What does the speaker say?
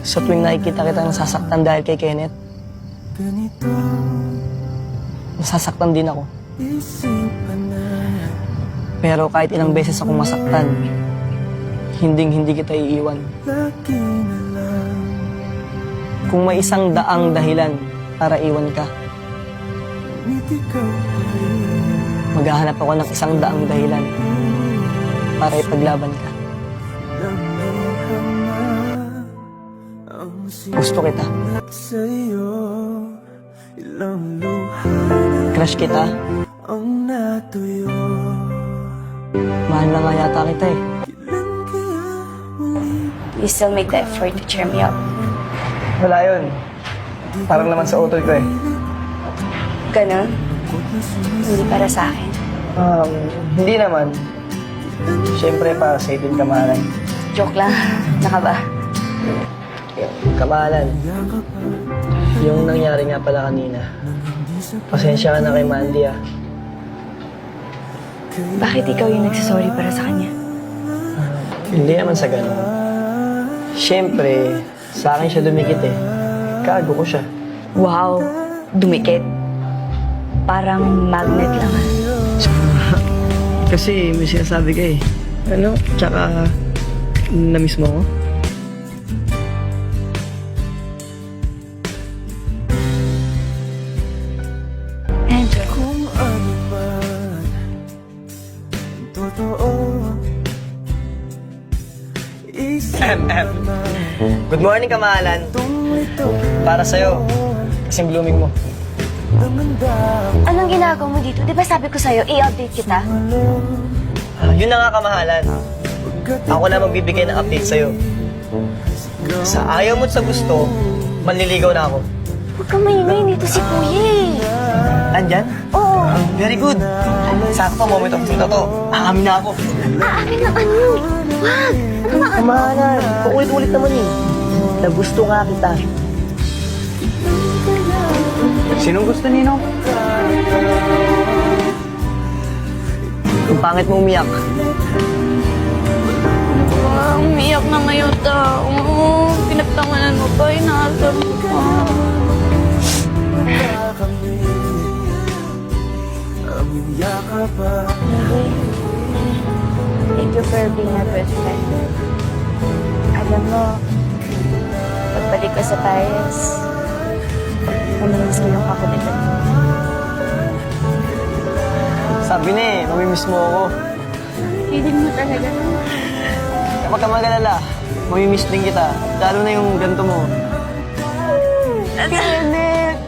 Sa tuwing nakikita kita nasasaktan dahil kay Kenneth, nasasaktan din ako. Pero kahit ilang beses akong masaktan, hindi kita iiwan. Kung may isang daang dahilan para iwan ka, maghahanap ako ng isang daang dahilan para ipaglaban ka. Gusto kita. Crush kita. Mahal na nga yata kita eh. You still make the effort to cheer me up. Wala yun. Parang naman sa utol ko eh. Ganon? Hindi para sa akin. Hindi naman. Siyempre para sa din kamahalan. Joke lang. Naka ba? Kamahalan. Yung nangyari nga pala kanina. Pasensya ka na kay Mandy ah. Bakit ikaw yung nagsasorry para sa kanya? Hindi naman sa ganun. Siyempre, sa akin siya dumikit eh. Kago ko siya. Wow! Dumikit. Parang magnet lang ah. Kasi may sinasabi ka eh. Ano? Tsaka, na-miss mo ako? Angel. Kung ano man totoo, Good morning, kamahalan. Para sa'yo. Kasing blooming mo. Anong ginagawa mo dito? Di ba sabi ko sa'yo, i-update kita? Yun na nga, kamahalan. Ako na magbibigay ng update sa'yo. Sa ayaw mo't sa gusto, manliligaw na ako. Huwag kang maingay, dito si Kuya eh. Andyan? Oo. Very good. Sakto, moment of truth na to. Aamin na ako. Aamin ng ano? Wag! Ano nga ano? Kamahalan, paulit-ulit naman eh. Nagusto nga kita. Sinong gusto nino? Ang pangit mo umiyak. Umiyak na ngayon tao. Pinagtanganan mo pa, inaasar mo pa. Thank you for being my best friend. Alam mo, pagbalik ko sa Paris, mamimiss ko yung kakulitan mo. Sabi na eh, mamimiss mo ako. Feeling mo talaga. Kapag ka mag-alala, mamimiss din kita. Lalo na yung ganito mo. Kenneth!